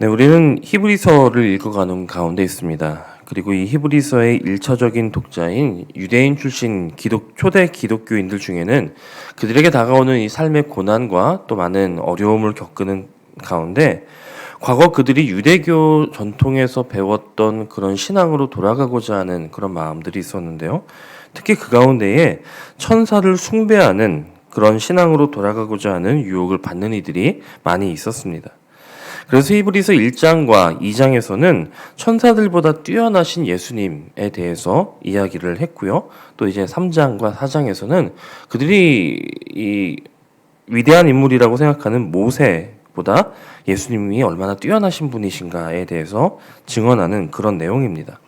네, 우리는 히브리서를 읽어가는 가운데 있습니다. 그리고 이 히브리서의 1차적인 독자인 유대인 출신 초대 기독교인들 중에는 그들에게 다가오는 이 삶의 고난과 또 많은 어려움을 겪는 가운데 과거 그들이 유대교 전통에서 배웠던 그런 신앙으로 돌아가고자 하는 그런 마음들이 있었는데요. 특히 그 가운데에 천사를 숭배하는 그런 신앙으로 돌아가고자 하는 유혹을 받는 이들이 많이 있었습니다. 그래서 히브리서 1장과 2장에서는 천사들보다 뛰어나신 예수님에 대해서 이야기를 했고요. 또 이제 3장과 4장에서는 그들이 이 위대한 인물이라고 생각하는 모세보다 예수님이 얼마나 뛰어나신 분이신가에 대해서 증언하는 그런 내용입니다.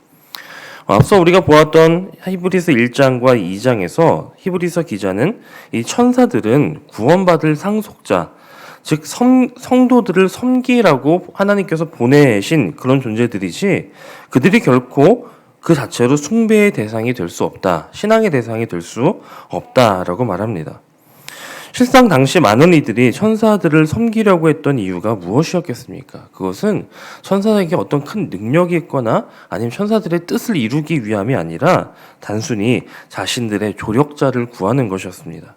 앞서 우리가 보았던 히브리서 1장과 2장에서 히브리서 기자는 이 천사들은 구원받을 상속자, 즉 성도들을 섬기라고 하나님께서 보내신 그런 존재들이지 그들이 결코 그 자체로 숭배의 대상이 될 수 없다, 신앙의 대상이 될 수 없다라고 말합니다. 실상 당시 많은 이들이 천사들을 섬기려고 했던 이유가 무엇이었겠습니까? 그것은 천사에게 어떤 큰 능력이 있거나 아니면 천사들의 뜻을 이루기 위함이 아니라 단순히 자신들의 조력자를 구하는 것이었습니다.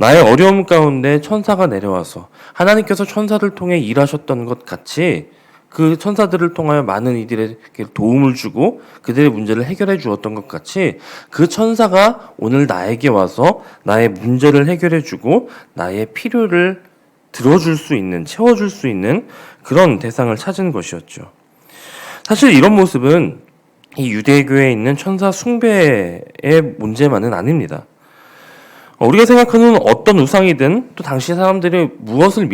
나의 어려움 가운데 천사가 내려와서 하나님께서 천사를 통해 일하셨던 것 같이 그 천사들을 통하여 많은 이들에게 도움을 주고 그들의 문제를 해결해 주었던 것 같이 그 천사가 오늘 나에게 와서 나의 문제를 해결해 주고 나의 필요를 들어줄 수 있는, 채워줄 수 있는 그런 대상을 찾은 것이었죠. 사실 이런 모습은 이 유대교에 있는 천사 숭배의 문제만은 아닙니다. 우리가 생각하는 어떤 우상이든 또 당시 사람들이 무엇을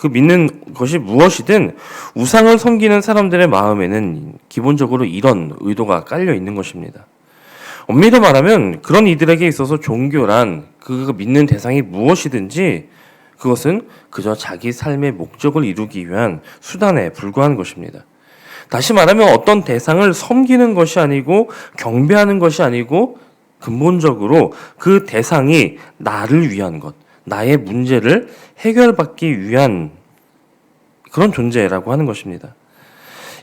믿는 것이 무엇이든 우상을 섬기는 사람들의 마음에는 기본적으로 이런 의도가 깔려 있는 것입니다. 엄밀히 말하면 그런 이들에게 있어서 종교란 그 믿는 대상이 무엇이든지 그것은 그저 자기 삶의 목적을 이루기 위한 수단에 불과한 것입니다. 다시 말하면 어떤 대상을 섬기는 것이 아니고 경배하는 것이 아니고 근본적으로 그 대상이 나를 위한 것, 나의 문제를 해결받기 위한 그런 존재라고 하는 것입니다.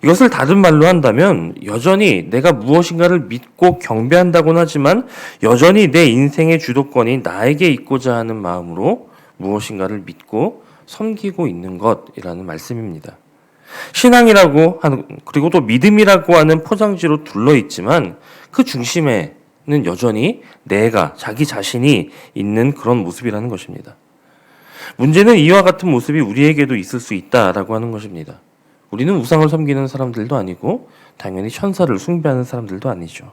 이것을 다른 말로 한다면 여전히 내가 무엇인가를 믿고 경배한다고는 하지만 여전히 내 인생의 주도권이 나에게 있고자 하는 마음으로 무엇인가를 믿고 섬기고 있는 것이라는 말씀입니다. 신앙이라고 하는 그리고 또 믿음이라고 하는 포장지로 둘러있지만 그 중심에 는 여전히 내가 자기 자신이 있는 그런 모습이라는 것입니다. 문제는 이와 같은 모습이 우리에게도 있을 수 있다라고 하는 것입니다. 우리는 우상을 섬기는 사람들도 아니고 당연히 천사를 숭배하는 사람들도 아니죠.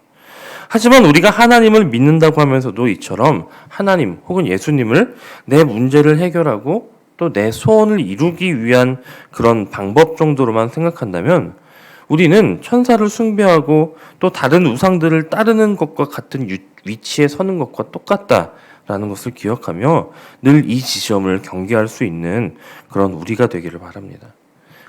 하지만 우리가 하나님을 믿는다고 하면서도 이처럼 하나님 혹은 예수님을 내 문제를 해결하고 또 내 소원을 이루기 위한 그런 방법 정도로만 생각한다면 우리는 천사를 숭배하고 또 다른 우상들을 따르는 것과 같은 위치에 서는 것과 똑같다라는 것을 기억하며 늘 이 지점을 경계할 수 있는 그런 우리가 되기를 바랍니다.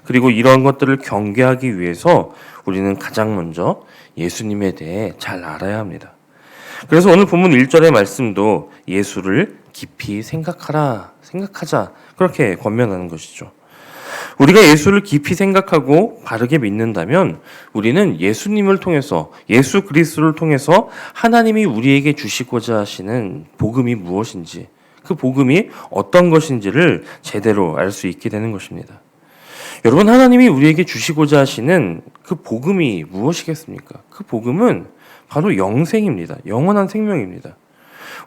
그리고 이런 것들을 경계하기 위해서 우리는 가장 먼저 예수님에 대해 잘 알아야 합니다. 그래서 오늘 본문 1절의 말씀도 예수를 깊이 생각하자 그렇게 권면하는 것이죠. 우리가 예수를 깊이 생각하고 바르게 믿는다면 우리는 예수님을 통해서 예수 그리스도를 통해서 하나님이 우리에게 주시고자 하시는 복음이 무엇인지 그 복음이 어떤 것인지를 제대로 알 수 있게 되는 것입니다. 여러분 하나님이 우리에게 주시고자 하시는 그 복음이 무엇이겠습니까? 그 복음은 바로 영생입니다. 영원한 생명입니다.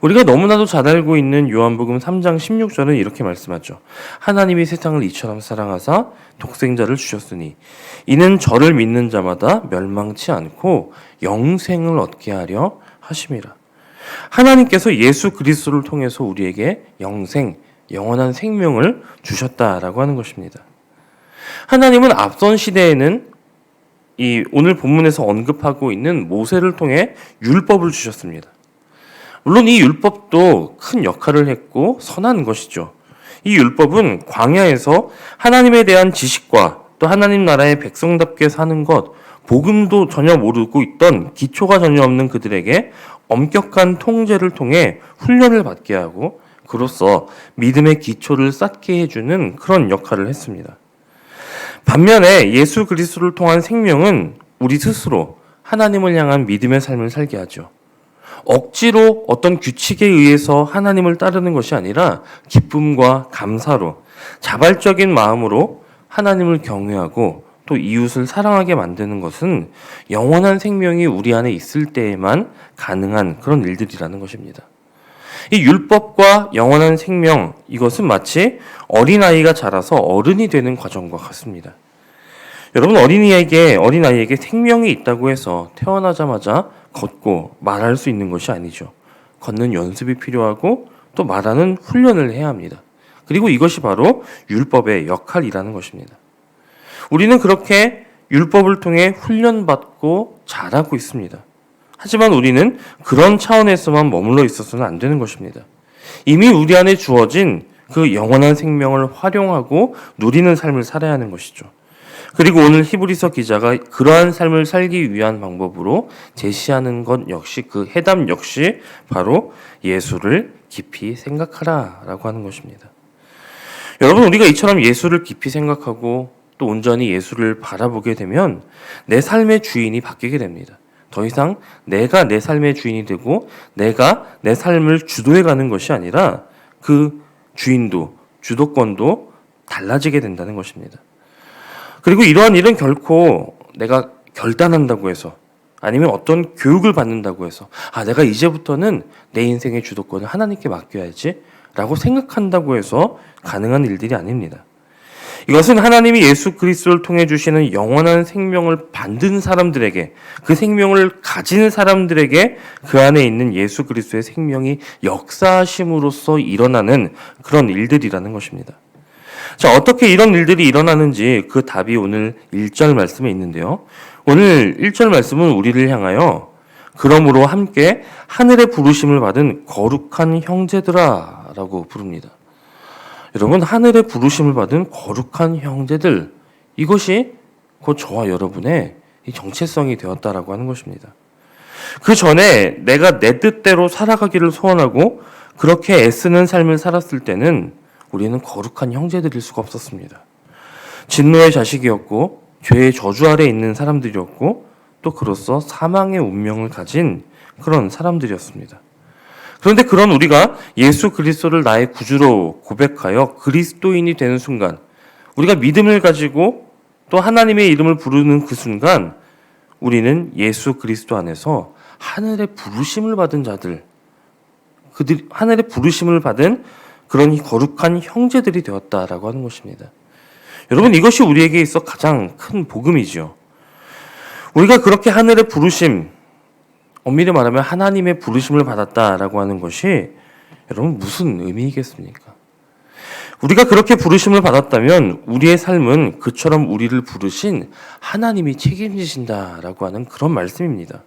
우리가 너무나도 잘 알고 있는 요한복음 3장 16절은 이렇게 말씀하죠. 하나님이 세상을 이처럼 사랑하사 독생자를 주셨으니 이는 저를 믿는 자마다 멸망치 않고 영생을 얻게 하려 하심이라. 하나님께서 예수 그리스도를 통해서 우리에게 영원한 생명을 주셨다라고 하는 것입니다. 하나님은 앞선 시대에는 이 오늘 본문에서 언급하고 있는 모세를 통해 율법을 주셨습니다. 물론 이 율법도 큰 역할을 했고 선한 것이죠. 이 율법은 광야에서 하나님에 대한 지식과 또 하나님 나라의 백성답게 사는 것, 복음도 전혀 모르고 있던 기초가 전혀 없는 그들에게 엄격한 통제를 통해 훈련을 받게 하고 그로써 믿음의 기초를 쌓게 해주는 그런 역할을 했습니다. 반면에 예수 그리스도를 통한 생명은 우리 스스로 하나님을 향한 믿음의 삶을 살게 하죠. 억지로 어떤 규칙에 의해서 하나님을 따르는 것이 아니라 기쁨과 감사로 자발적인 마음으로 하나님을 경외하고 또 이웃을 사랑하게 만드는 것은 영원한 생명이 우리 안에 있을 때에만 가능한 그런 일들이라는 것입니다. 이 율법과 영원한 생명, 이것은 마치 어린아이가 자라서 어른이 되는 과정과 같습니다. 여러분, 어린아이에게 생명이 있다고 해서 태어나자마자 걷고 말할 수 있는 것이 아니죠. 걷는 연습이 필요하고 또 말하는 훈련을 해야 합니다. 그리고 이것이 바로 율법의 역할이라는 것입니다. 우리는 그렇게 율법을 통해 훈련받고 자라고 있습니다. 하지만 우리는 그런 차원에서만 머물러 있어서는 안 되는 것입니다. 이미 우리 안에 주어진 그 영원한 생명을 활용하고 누리는 삶을 살아야 하는 것이죠. 그리고 오늘 히브리서 기자가 그러한 삶을 살기 위한 방법으로 제시하는 것 역시 그 해답 역시 바로 예수를 깊이 생각하라라고 하는 것입니다. 여러분, 우리가 이처럼 예수를 깊이 생각하고 또 온전히 예수를 바라보게 되면 내 삶의 주인이 바뀌게 됩니다. 더 이상 내가 내 삶의 주인이 되고 내가 내 삶을 주도해가는 것이 아니라 그 주인도 주도권도 달라지게 된다는 것입니다. 그리고 이러한 일은 결코 내가 결단한다고 해서 아니면 어떤 교육을 받는다고 해서 내가 이제부터는 내 인생의 주도권을 하나님께 맡겨야지 라고 생각한다고 해서 가능한 일들이 아닙니다. 이것은 하나님이 예수 그리스도를 통해 주시는 영원한 생명을 받은 사람들에게, 그 생명을 가진 사람들에게 그 안에 있는 예수 그리스도의 생명이 역사하심으로써 일어나는 그런 일들이라는 것입니다. 자, 어떻게 이런 일들이 일어나는지 그 답이 오늘 1절 말씀에 있는데요. 오늘 1절 말씀은 우리를 향하여 그러므로 함께 하늘의 부르심을 받은 거룩한 형제들아 라고 부릅니다. 여러분, 하늘의 부르심을 받은 거룩한 형제들, 이것이 곧 저와 여러분의 이 정체성이 되었다라고 하는 것입니다. 그 전에 내가 내 뜻대로 살아가기를 소원하고 그렇게 애쓰는 삶을 살았을 때는 우리는 거룩한 형제들일 수가 없었습니다. 진노의 자식이었고 죄의 저주 아래 있는 사람들이었고 또 그로써 사망의 운명을 가진 그런 사람들이었습니다. 그런데 그런 우리가 예수 그리스도를 나의 구주로 고백하여 그리스도인이 되는 순간, 우리가 믿음을 가지고 또 하나님의 이름을 부르는 그 순간 우리는 예수 그리스도 안에서 하늘의 부르심을 받은 자들, 하늘의 부르심을 받은 그런 거룩한 형제들이 되었다라고 하는 것입니다. 여러분, 이것이 우리에게 있어 가장 큰 복음이죠. 우리가 그렇게 하늘의 부르심, 엄밀히 말하면 하나님의 부르심을 받았다라고 하는 것이 여러분 무슨 의미이겠습니까? 우리가 그렇게 부르심을 받았다면 우리의 삶은 그처럼 우리를 부르신 하나님이 책임지신다라고 하는 그런 말씀입니다.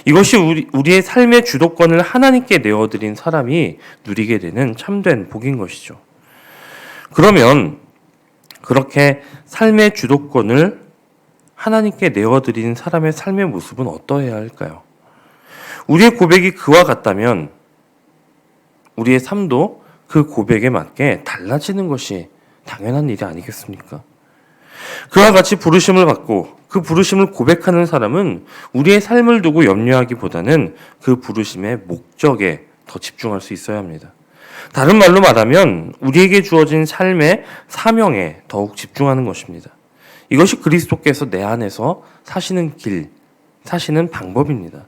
이것이 우리의 삶의 주도권을 하나님께 내어드린 사람이 누리게 되는 참된 복인 것이죠. 그러면 그렇게 삶의 주도권을 하나님께 내어드린 사람의 삶의 모습은 어떠해야 할까요? 우리의 고백이 그와 같다면 우리의 삶도 그 고백에 맞게 달라지는 것이 당연한 일이 아니겠습니까? 그와 같이 부르심을 받고 그 부르심을 고백하는 사람은 우리의 삶을 두고 염려하기보다는 그 부르심의 목적에 더 집중할 수 있어야 합니다. 다른 말로 말하면 우리에게 주어진 삶의 사명에 더욱 집중하는 것입니다. 이것이 그리스도께서 내 안에서 사시는 길, 사시는 방법입니다.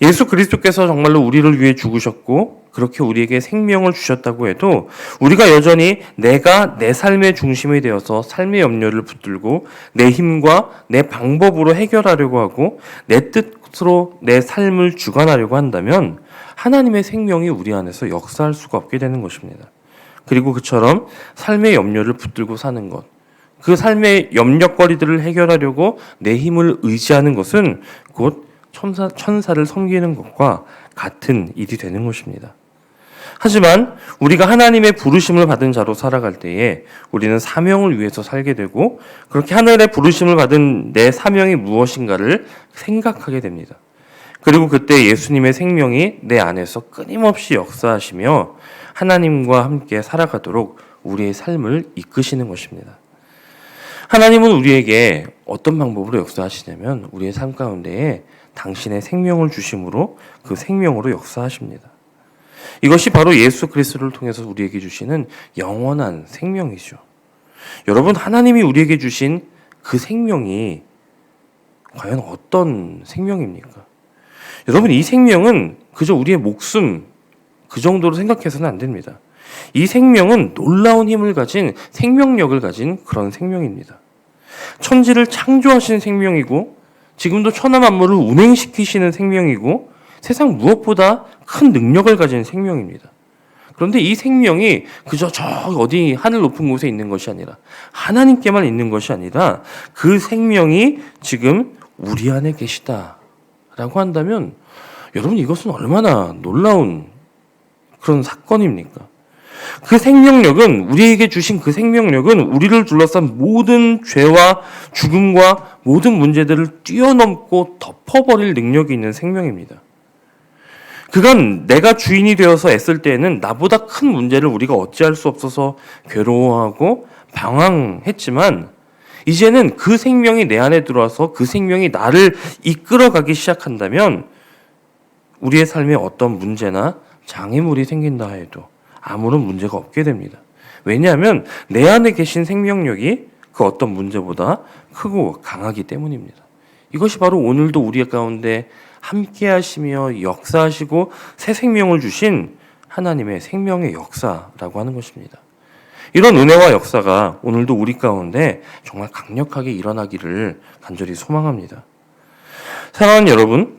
예수 그리스도께서 정말로 우리를 위해 죽으셨고 그렇게 우리에게 생명을 주셨다고 해도 우리가 여전히 내가 내 삶의 중심이 되어서 삶의 염려를 붙들고 내 힘과 내 방법으로 해결하려고 하고 내 뜻으로 내 삶을 주관하려고 한다면 하나님의 생명이 우리 안에서 역사할 수가 없게 되는 것입니다. 그리고 그처럼 삶의 염려를 붙들고 사는 것, 그 삶의 염려거리들을 해결하려고 내 힘을 의지하는 것은 곧 천사를 섬기는 것과 같은 일이 되는 것입니다. 하지만 우리가 하나님의 부르심을 받은 자로 살아갈 때에 우리는 사명을 위해서 살게 되고 그렇게 하늘의 부르심을 받은 내 사명이 무엇인가를 생각하게 됩니다. 그리고 그때 예수님의 생명이 내 안에서 끊임없이 역사하시며 하나님과 함께 살아가도록 우리의 삶을 이끄시는 것입니다. 하나님은 우리에게 어떤 방법으로 역사하시냐면 우리의 삶 가운데에 당신의 생명을 주심으로 그 생명으로 역사하십니다. 이것이 바로 예수 그리스도를 통해서 우리에게 주시는 영원한 생명이죠. 여러분, 하나님이 우리에게 주신 그 생명이 과연 어떤 생명입니까? 여러분, 이 생명은 그저 우리의 목숨 그 정도로 생각해서는 안 됩니다. 이 생명은 놀라운 힘을 가진 생명력을 가진 그런 생명입니다. 천지를 창조하신 생명이고 지금도 천하 만물을 운행시키시는 생명이고 세상 무엇보다 큰 능력을 가진 생명입니다. 그런데 이 생명이 그저 저 어디 하늘 높은 곳에 있는 것이 아니라 하나님께만 있는 것이 아니라 그 생명이 지금 우리 안에 계시다라고 한다면 여러분, 이것은 얼마나 놀라운 그런 사건입니까? 그 생명력은, 우리에게 주신 그 생명력은 우리를 둘러싼 모든 죄와 죽음과 모든 문제들을 뛰어넘고 덮어버릴 능력이 있는 생명입니다. 그간 내가 주인이 되어서 애쓸 때에는 나보다 큰 문제를 우리가 어찌할 수 없어서 괴로워하고 방황했지만 이제는 그 생명이 내 안에 들어와서 그 생명이 나를 이끌어가기 시작한다면 우리의 삶에 어떤 문제나 장애물이 생긴다 해도 아무런 문제가 없게 됩니다. 왜냐하면 내 안에 계신 생명력이 그 어떤 문제보다 크고 강하기 때문입니다. 이것이 바로 오늘도 우리 가운데 함께 하시며 역사하시고 새 생명을 주신 하나님의 생명의 역사라고 하는 것입니다. 이런 은혜와 역사가 오늘도 우리 가운데 정말 강력하게 일어나기를 간절히 소망합니다. 사랑하는 여러분,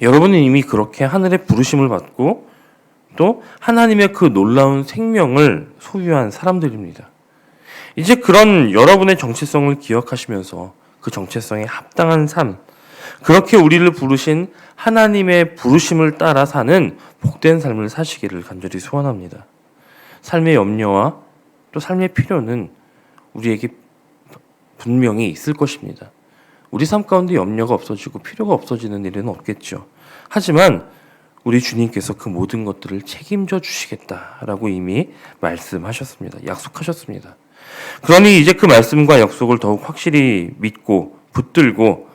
여러분은 이미 그렇게 하늘의 부르심을 받고 또 하나님의 그 놀라운 생명을 소유한 사람들입니다. 이제 그런 여러분의 정체성을 기억하시면서 그 정체성에 합당한 삶, 그렇게 우리를 부르신 하나님의 부르심을 따라 사는 복된 삶을 사시기를 간절히 소원합니다. 삶의 염려와 또 삶의 필요는 우리에게 분명히 있을 것입니다. 우리 삶 가운데 염려가 없어지고 필요가 없어지는 일은 없겠죠. 하지만 우리 주님께서 그 모든 것들을 책임져 주시겠다라고 이미 말씀하셨습니다. 약속하셨습니다. 그러니 이제 그 말씀과 약속을 더욱 확실히 믿고 붙들고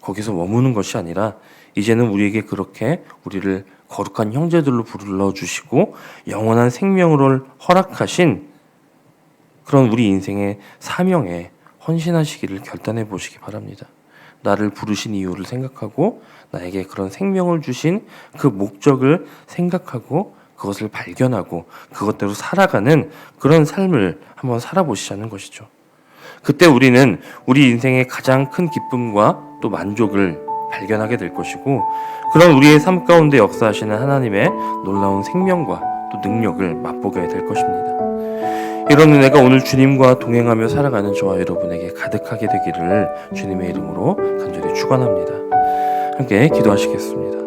거기서 머무는 것이 아니라 이제는 우리에게 그렇게 우리를 거룩한 형제들로 불러주시고 영원한 생명을 허락하신 그런 우리 인생의 사명에 헌신하시기를 결단해 보시기 바랍니다. 나를 부르신 이유를 생각하고 나에게 그런 생명을 주신 그 목적을 생각하고 그것을 발견하고 그것대로 살아가는 그런 삶을 한번 살아보시자는 것이죠. 그때 우리는 우리 인생의 가장 큰 기쁨과 또 만족을 발견하게 될 것이고 그런 우리의 삶 가운데 역사하시는 하나님의 놀라운 생명과 또 능력을 맛보게 될 것입니다. 이런 은혜가 오늘 주님과 동행하며 살아가는 저와 여러분에게 가득하게 되기를 주님의 이름으로 간절히 축원합니다. 함께 기도하시겠습니다.